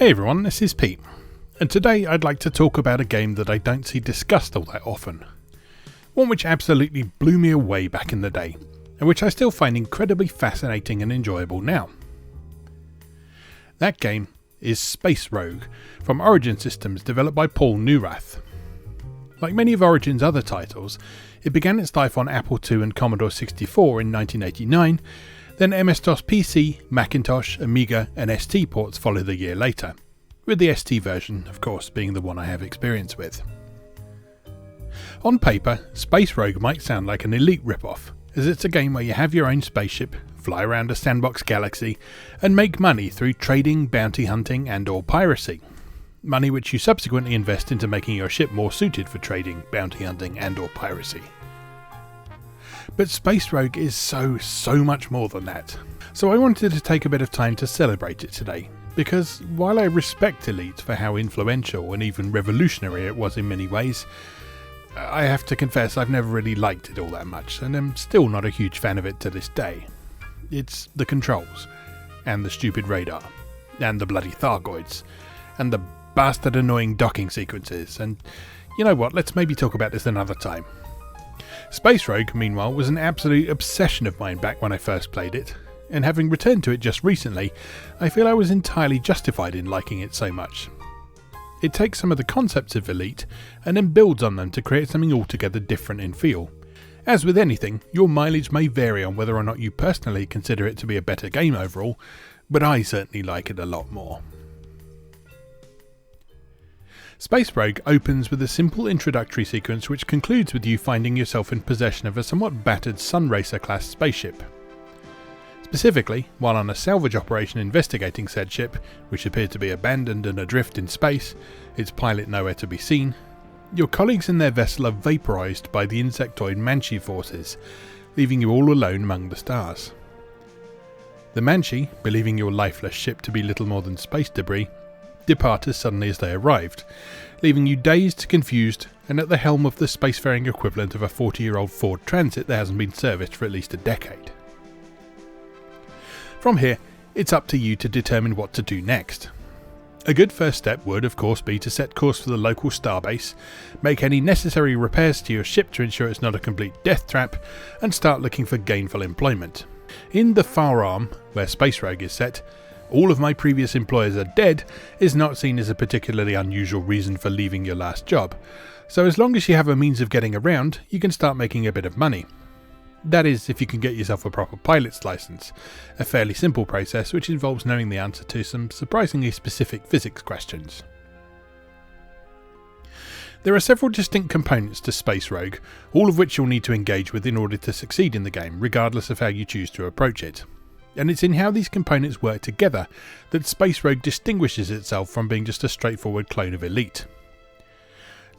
Hey everyone, this is Pete, and today I'd like to talk about a game that I don't see discussed all that often. One which absolutely blew me away back in the day, and which I still find incredibly fascinating and enjoyable now. That game is Space Rogue, from Origin Systems, developed by Paul Neurath. Like many of Origin's other titles, it began its life on Apple II and Commodore 64 in 1989, then MS-DOS PC, Macintosh, Amiga and ST ports followed a year later, with the ST version, of course, being the one I have experience with. On paper, Space Rogue might sound like an Elite ripoff, as it's a game where you have your own spaceship, fly around a sandbox galaxy, and make money through trading, bounty hunting and/or piracy. Money which you subsequently invest into making your ship more suited for trading, bounty hunting and/or piracy. But Space Rogue is so much more than that. So I wanted to take a bit of time to celebrate it today, because while I respect Elite for how influential and even revolutionary it was in many ways, I have to confess I've never really liked it all that much, and I'm still not a huge fan of it to this day. It's the controls, and the stupid radar, and the bloody Thargoids, and the bastard annoying docking sequences, and you know what, let's maybe talk about this another time. Space Rogue, meanwhile, was an absolute obsession of mine back when I first played it, and having returned to it just recently, I feel I was entirely justified in liking it so much. It takes some of the concepts of Elite and then builds on them to create something altogether different in feel. As with anything, your mileage may vary on whether or not you personally consider it to be a better game overall, but I certainly like it a lot more. Space Rogue opens with a simple introductory sequence which concludes with you finding yourself in possession of a somewhat battered Sunracer class spaceship. Specifically, while on a salvage operation investigating said ship, which appeared to be abandoned and adrift in space, its pilot nowhere to be seen, your colleagues in their vessel are vaporised by the insectoid Manchi forces, leaving you all alone among the stars. The Manchi, believing your lifeless ship to be little more than space debris, depart as suddenly as they arrived, leaving you dazed, confused, and at the helm of the spacefaring equivalent of a 40-year-old Ford Transit that hasn't been serviced for at least a decade. From here, it's up to you to determine what to do next. A good first step would, of course, be to set course for the local starbase, make any necessary repairs to your ship to ensure it's not a complete death trap, and start looking for gainful employment. In the Far Arm, where Space Rogue is set, all of my previous employers are dead is not seen as a particularly unusual reason for leaving your last job, so as long as you have a means of getting around, you can start making a bit of money. That is, if you can get yourself a proper pilot's license, a fairly simple process which involves knowing the answer to some surprisingly specific physics questions. There are several distinct components to Space Rogue, all of which you'll need to engage with in order to succeed in the game, regardless of how you choose to approach it. And it's in how these components work together that Space Rogue distinguishes itself from being just a straightforward clone of Elite.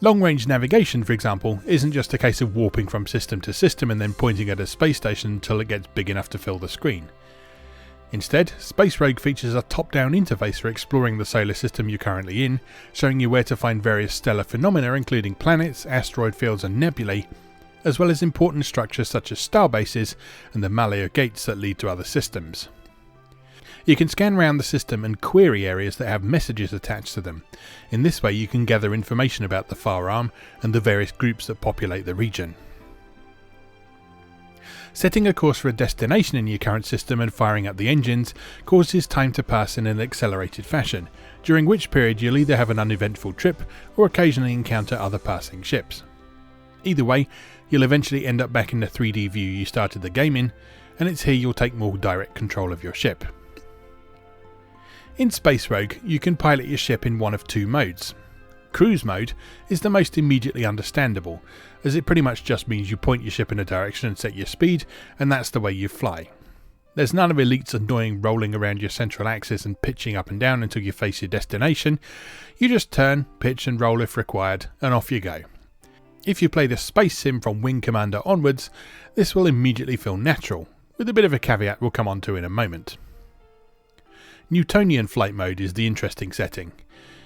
Long-range navigation, for example, isn't just a case of warping from system to system and then pointing at a space station until it gets big enough to fill the screen. Instead, Space Rogue features a top-down interface for exploring the solar system you're currently in, showing you where to find various stellar phenomena including planets, asteroid fields and nebulae, as well as important structures such as starbases and the Malaya gates that lead to other systems. You can scan around the system and query areas that have messages attached to them. In this way you can gather information about the Far Arm and the various groups that populate the region. Setting a course for a destination in your current system and firing up the engines causes time to pass in an accelerated fashion, during which period you'll either have an uneventful trip or occasionally encounter other passing ships. Either way, you'll eventually end up back in the 3D view you started the game in, and it's here you'll take more direct control of your ship. In Space Rogue, you can pilot your ship in one of two modes. Cruise mode is the most immediately understandable, as it pretty much just means you point your ship in a direction and set your speed, and that's the way you fly. There's none of Elite's annoying rolling around your central axis and pitching up and down until you face your destination. You just turn, pitch and roll if required, and off you go. If you play the Space Sim from Wing Commander onwards, this will immediately feel natural, with a bit of a caveat we'll come on to in a moment. Newtonian flight mode is the interesting setting.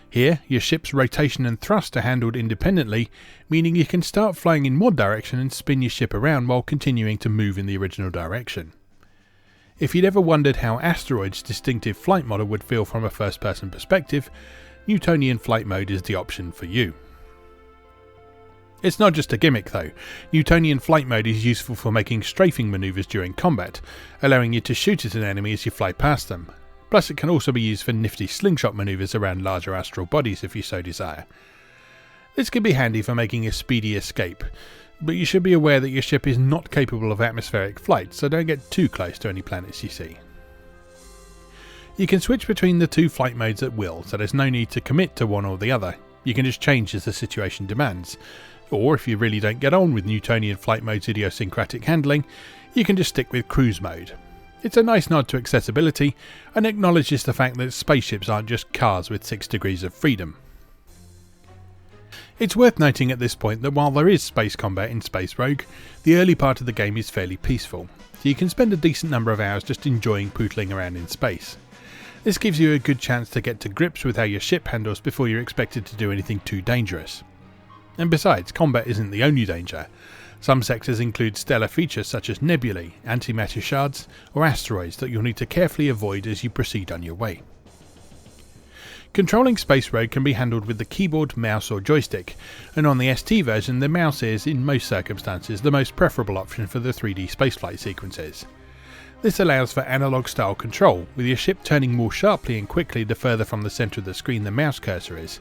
Here, your ship's rotation and thrust are handled independently, meaning you can start flying in one direction and spin your ship around while continuing to move in the original direction. If you'd ever wondered how Asteroid's distinctive flight model would feel from a first-person perspective, Newtonian flight mode is the option for you. It's not just a gimmick though. Newtonian flight mode is useful for making strafing manoeuvres during combat, allowing you to shoot at an enemy as you fly past them. Plus it can also be used for nifty slingshot manoeuvres around larger astral bodies if you so desire. This can be handy for making a speedy escape, but you should be aware that your ship is not capable of atmospheric flight, so don't get too close to any planets you see. You can switch between the two flight modes at will, so there's no need to commit to one or the other. You can just change as the situation demands. Or if you really don't get on with Newtonian flight mode's idiosyncratic handling, you can just stick with cruise mode. It's a nice nod to accessibility and acknowledges the fact that spaceships aren't just cars with 6 degrees of freedom. It's worth noting at this point that while there is space combat in Space Rogue, the early part of the game is fairly peaceful, so you can spend a decent number of hours just enjoying pootling around in space. This gives you a good chance to get to grips with how your ship handles before you're expected to do anything too dangerous. And besides, combat isn't the only danger. Some sectors include stellar features such as nebulae, antimatter shards, or asteroids that you'll need to carefully avoid as you proceed on your way. Controlling Space Rogue can be handled with the keyboard, mouse or joystick, and on the ST version the mouse is, in most circumstances, the most preferable option for the 3D spaceflight sequences. This allows for analog style control, with your ship turning more sharply and quickly the further from the centre of the screen the mouse cursor is,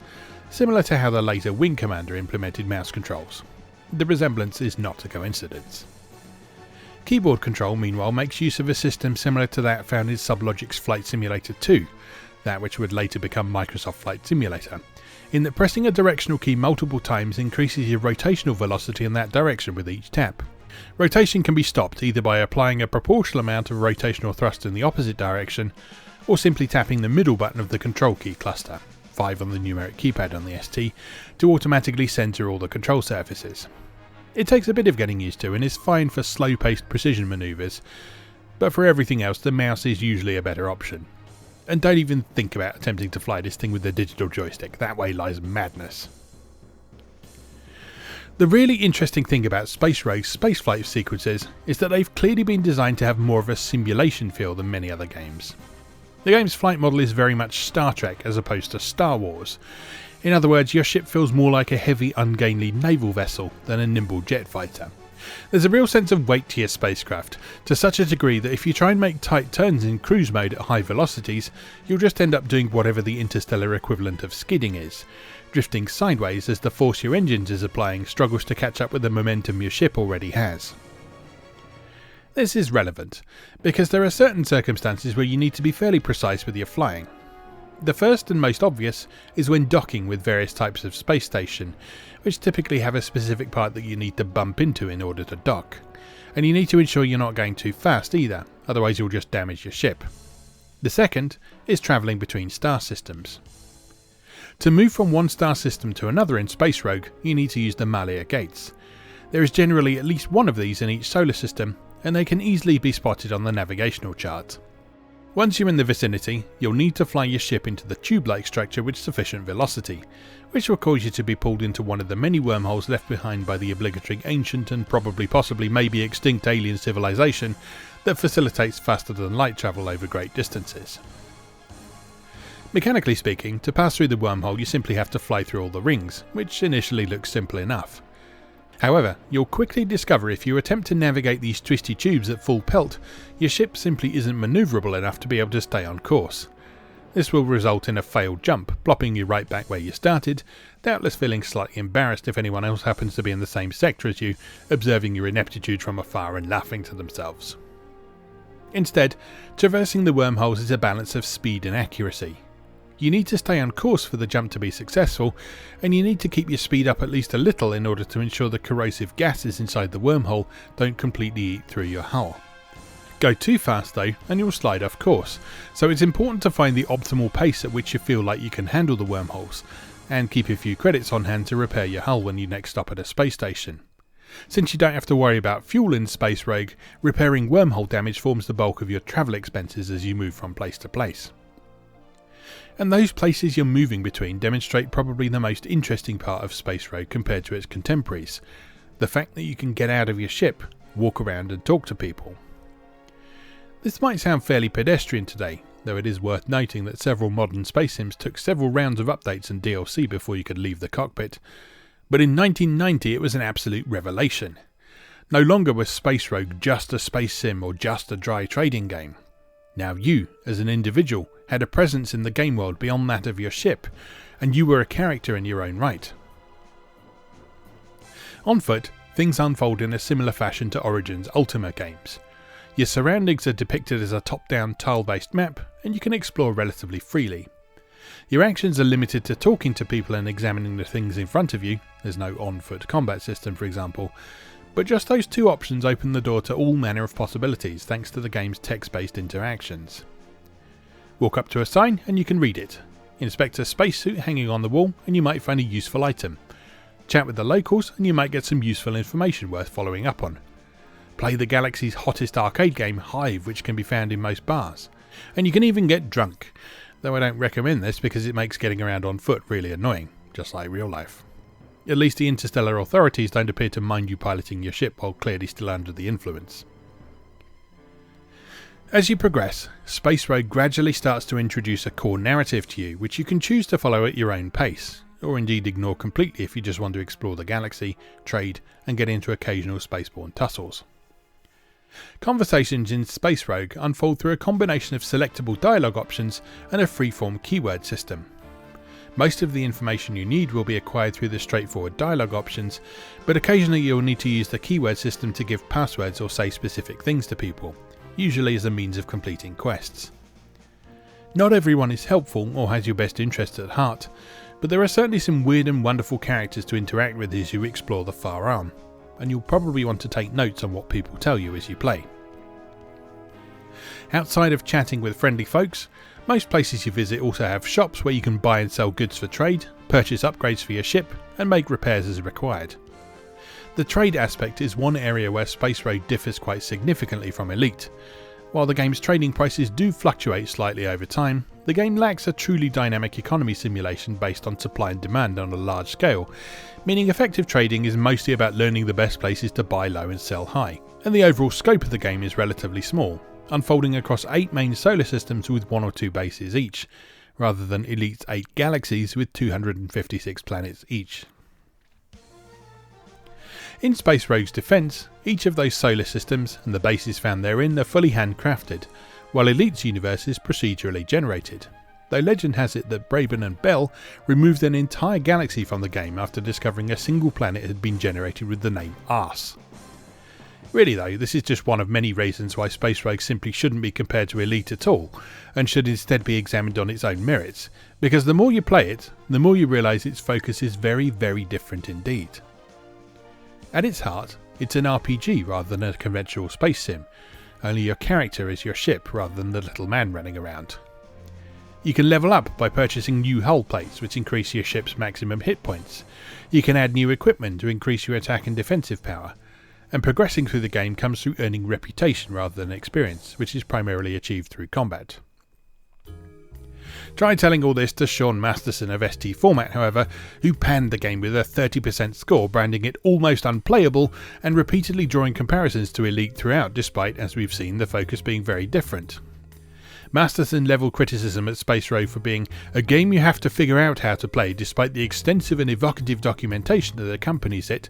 similar to how the later Wing Commander implemented mouse controls. The resemblance is not a coincidence. Keyboard control meanwhile makes use of a system similar to that found in Sublogic's Flight Simulator 2, that which would later become Microsoft Flight Simulator, in that pressing a directional key multiple times increases your rotational velocity in that direction with each tap. Rotation can be stopped either by applying a proportional amount of rotational thrust in the opposite direction, or simply tapping the middle button of the control key cluster, 5 on the numeric keypad on the ST, to automatically centre all the control surfaces. It takes a bit of getting used to and is fine for slow-paced precision manoeuvres, but for everything else the mouse is usually a better option. And don't even think about attempting to fly this thing with the digital joystick, that way lies madness. The really interesting thing about Space Rogue's spaceflight sequences is that they've clearly been designed to have more of a simulation feel than many other games. The game's flight model is very much Star Trek as opposed to Star Wars. In other words, your ship feels more like a heavy, ungainly naval vessel than a nimble jet fighter. There's a real sense of weight to your spacecraft, to such a degree that if you try and make tight turns in cruise mode at high velocities, you'll just end up doing whatever the interstellar equivalent of skidding is, drifting sideways as the force your engines is applying struggles to catch up with the momentum your ship already has. This is relevant, because there are certain circumstances where you need to be fairly precise with your flying. The first and most obvious is when docking with various types of space station, which typically have a specific part that you need to bump into in order to dock. And you need to ensure you're not going too fast either, otherwise you'll just damage your ship. The second is travelling between star systems. To move from one star system to another in Space Rogue, you need to use the Malia gates. There is generally at least one of these in each solar system, and they can easily be spotted on the navigational chart. Once you're in the vicinity, you'll need to fly your ship into the tube-like structure with sufficient velocity, which will cause you to be pulled into one of the many wormholes left behind by the obligatory ancient and possibly maybe extinct alien civilization that facilitates faster than light travel over great distances. Mechanically speaking, to pass through the wormhole you simply have to fly through all the rings, which initially looks simple enough. However, you'll quickly discover if you attempt to navigate these twisty tubes at full pelt, your ship simply isn't manoeuvrable enough to be able to stay on course. This will result in a failed jump, plopping you right back where you started, doubtless feeling slightly embarrassed if anyone else happens to be in the same sector as you, observing your ineptitude from afar and laughing to themselves. Instead, traversing the wormholes is a balance of speed and accuracy. You need to stay on course for the jump to be successful, and you need to keep your speed up at least a little in order to ensure the corrosive gases inside the wormhole don't completely eat through your hull. Go too fast though and you'll slide off course, so it's important to find the optimal pace at which you feel like you can handle the wormholes, and keep a few credits on hand to repair your hull when you next stop at a space station. Since you don't have to worry about fuel in Space Rogue, repairing wormhole damage forms the bulk of your travel expenses as you move from place to place. And those places you're moving between demonstrate probably the most interesting part of Space Rogue compared to its contemporaries, the fact that you can get out of your ship, walk around and talk to people. This might sound fairly pedestrian today, though it is worth noting that several modern space sims took several rounds of updates and DLC before you could leave the cockpit, but in 1990 it was an absolute revelation. No longer was Space Rogue just a space sim or just a dry trading game. Now you, as an individual, had a presence in the game world beyond that of your ship, and you were a character in your own right. On foot, things unfold in a similar fashion to Origin's Ultima games. Your surroundings are depicted as a top-down tile-based map, and you can explore relatively freely. Your actions are limited to talking to people and examining the things in front of you. There's no on-foot combat system, for example, but just those two options open the door to all manner of possibilities thanks to the game's text-based interactions. Walk up to a sign and you can read it. Inspect a spacesuit hanging on the wall and you might find a useful item. Chat with the locals and you might get some useful information worth following up on. Play the galaxy's hottest arcade game, Hive, which can be found in most bars. And you can even get drunk, though I don't recommend this because it makes getting around on foot really annoying, just like real life. At least the interstellar authorities don't appear to mind you piloting your ship while clearly still under the influence. As you progress, Space Rogue gradually starts to introduce a core narrative to you, which you can choose to follow at your own pace, or indeed ignore completely if you just want to explore the galaxy, trade, and get into occasional spaceborne tussles. Conversations in Space Rogue unfold through a combination of selectable dialogue options and a freeform keyword system. Most of the information you need will be acquired through the straightforward dialogue options, but occasionally you'll need to use the keyword system to give passwords or say specific things to people, usually as a means of completing quests. Not everyone is helpful or has your best interests at heart, but there are certainly some weird and wonderful characters to interact with as you explore the Far Arm, and you'll probably want to take notes on what people tell you as you play. Outside of chatting with friendly folks, most places you visit also have shops where you can buy and sell goods for trade, purchase upgrades for your ship, and make repairs as required. The trade aspect is one area where Space Rogue differs quite significantly from Elite. While the game's trading prices do fluctuate slightly over time, the game lacks a truly dynamic economy simulation based on supply and demand on a large scale, meaning effective trading is mostly about learning the best places to buy low and sell high, and the overall scope of the game is relatively small, unfolding across 8 main solar systems with 1 or 2 bases each, rather than Elite's 8 galaxies with 256 planets each. In Space Rogue's defence, each of those solar systems and the bases found therein are fully handcrafted, while Elite's universe is procedurally generated, though legend has it that Braben and Bell removed an entire galaxy from the game after discovering a single planet had been generated with the name Arse. Really though, this is just one of many reasons why Space Rogue simply shouldn't be compared to Elite at all, and should instead be examined on its own merits, because the more you play it, the more you realise its focus is very, very different indeed. At its heart, it's an RPG rather than a conventional space sim, only your character is your ship rather than the little man running around. You can level up by purchasing new hull plates which increase your ship's maximum hit points. You can add new equipment to increase your attack and defensive power, and progressing through the game comes through earning reputation rather than experience, which is primarily achieved through combat. Try telling all this to Sean Masterson of ST Format, however, who panned the game with a 30% score, branding it almost unplayable and repeatedly drawing comparisons to Elite throughout, despite, as we've seen, the focus being very different. Masterson levelled criticism at Space Rogue for being a game you have to figure out how to play despite the extensive and evocative documentation that accompanies it,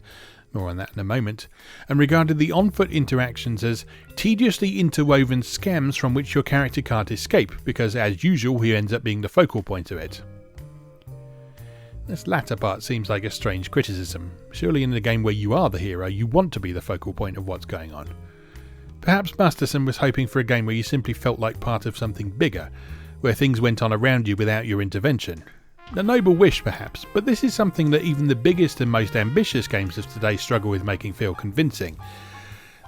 more on that in a moment, and regarded the on-foot interactions as tediously interwoven scams from which your character can't escape because, as usual, he ends up being the focal point of it. This latter part seems like a strange criticism. Surely in a game where you are the hero, you want to be the focal point of what's going on. Perhaps Masterson was hoping for a game where you simply felt like part of something bigger, where things went on around you without your intervention. A noble wish perhaps, but this is something that even the biggest and most ambitious games of today struggle with making feel convincing.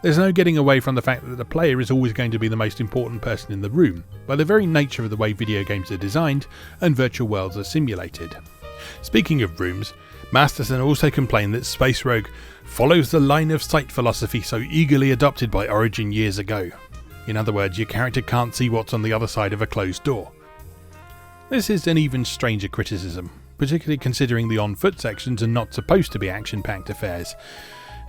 There's no getting away from the fact that the player is always going to be the most important person in the room, by the very nature of the way video games are designed and virtual worlds are simulated. Speaking of rooms, Masterson also complained that Space Rogue follows the line of sight philosophy so eagerly adopted by Origin years ago. In other words, your character can't see what's on the other side of a closed door. This is an even stranger criticism, particularly considering the on-foot sections are not supposed to be action-packed affairs,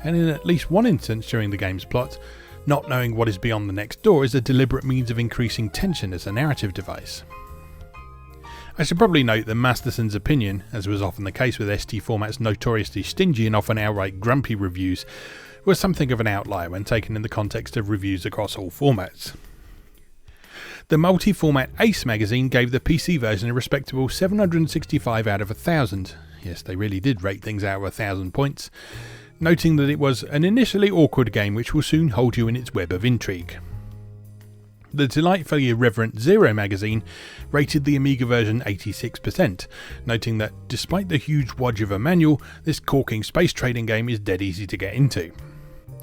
and in at least one instance during the game's plot, Not knowing what is beyond the next door is a deliberate means of increasing tension as a narrative device. I should probably note that Masterson's opinion, as was often the case with ST format's notoriously stingy and often outright grumpy reviews, was something of an outlier when taken in the context of reviews across all formats. The multi-format Ace magazine gave the PC version a respectable 765 out of 1,000. Yes, they really did rate things out of 1,000 points, noting that it was an initially awkward game which will soon hold you in its web of intrigue. The delightfully irreverent Zero magazine rated the Amiga version 86%, noting that despite the huge wodge of a manual, this corking space trading game is dead easy to get into.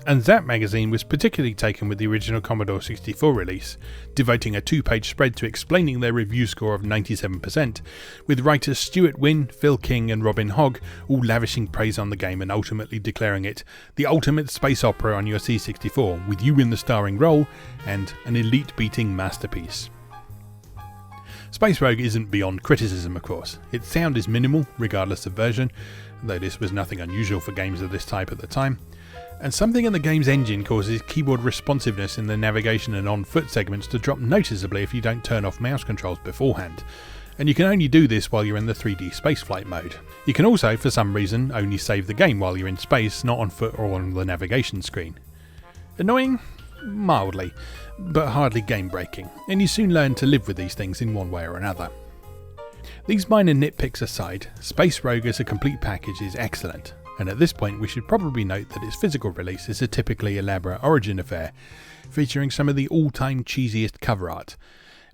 And Zap magazine was particularly taken with the original Commodore 64 release, devoting a 2-page spread to explaining their review score of 97%, with writers Stuart Wynn, Phil King and Robin Hogg all lavishing praise on the game and ultimately declaring it the ultimate space opera on your C64, with you in the starring role, and an elite-beating masterpiece. Space Rogue isn't beyond criticism, of course. Its sound is minimal, regardless of version, though this was nothing unusual for games of this type at the time. And something in the game's engine causes keyboard responsiveness in the navigation and on-foot segments to drop noticeably if you don't turn off mouse controls beforehand. And you can only do this while you're in the 3D spaceflight mode. You can also, for some reason, only save the game while you're in space, not on foot or on the navigation screen. Annoying? Mildly, but hardly game-breaking, and you soon learn to live with these things in one way or another. These minor nitpicks aside, Space Rogue as a complete package is excellent. And at this point we should probably note that its physical release is a typically elaborate Origin affair, featuring some of the all-time cheesiest cover art,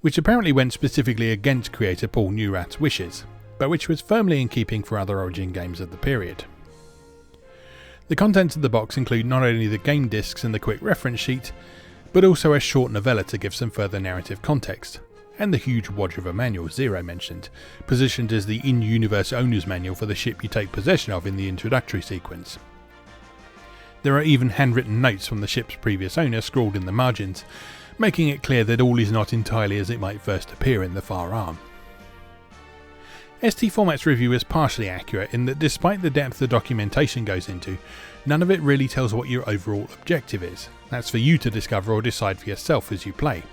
which apparently went specifically against creator Paul Neurath's wishes, but which was firmly in keeping for other Origin games of the period. The contents of the box include not only the game discs and the quick reference sheet, but also a short novella to give some further narrative context, and the huge wodge of a manual Zero mentioned, positioned as the in-universe owner's manual for the ship you take possession of in the introductory sequence. There are even handwritten notes from the ship's previous owner scrawled in the margins, making it clear that all is not entirely as it might first appear in the far arm. ST Format's review is partially accurate in that despite the depth the documentation goes into, none of it really tells what your overall objective is. That's for you to discover or decide for yourself as you play.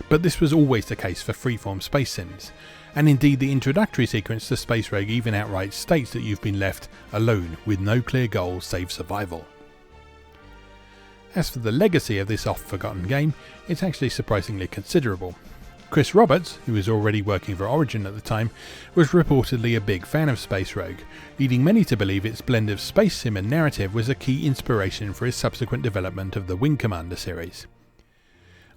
But this was always the case for freeform space sims, and indeed the introductory sequence to Space Rogue even outright states that you've been left alone with no clear goal save survival. As for the legacy of this oft-forgotten game, it's actually surprisingly considerable. Chris Roberts, who was already working for Origin at the time, was reportedly a big fan of Space Rogue, leading many to believe its blend of space sim and narrative was a key inspiration for his subsequent development of the Wing Commander series.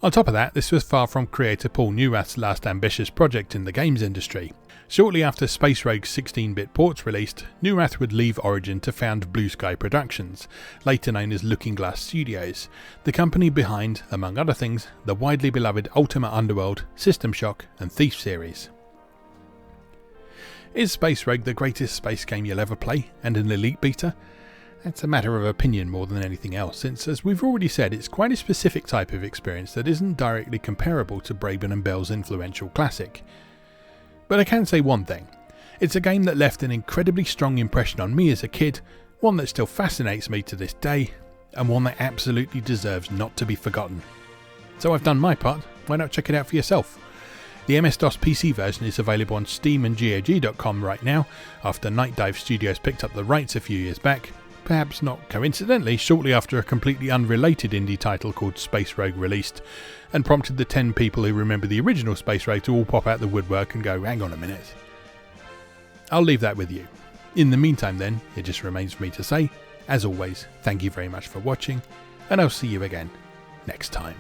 On top of that, this was far from creator Paul Neurath's last ambitious project in the games industry. Shortly after Space Rogue's 16-bit ports released, Neurath would leave Origin to found Blue Sky Productions, later known as Looking Glass Studios, the company behind, among other things, the widely beloved Ultima Underworld, System Shock and Thief series. Is Space Rogue the greatest space game you'll ever play, and an elite beater? That's a matter of opinion more than anything else, since, as we've already said, it's quite a specific type of experience that isn't directly comparable to Braben and Bell's influential classic. But I can say one thing: it's a game that left an incredibly strong impression on me as a kid, one that still fascinates me to this day, and one that absolutely deserves not to be forgotten. So I've done my part, why not check it out for yourself? The MS-DOS PC version is available on Steam and GOG.com right now, after Night Dive Studios picked up the rights a few years back. Perhaps not coincidentally, shortly after a completely unrelated indie title called Space Rogue released, and prompted the 10 people who remember the original Space Rogue to all pop out the woodwork and go, hang on a minute. I'll leave that with you. In the meantime then, it just remains for me to say, as always, thank you very much for watching, and I'll see you again next time.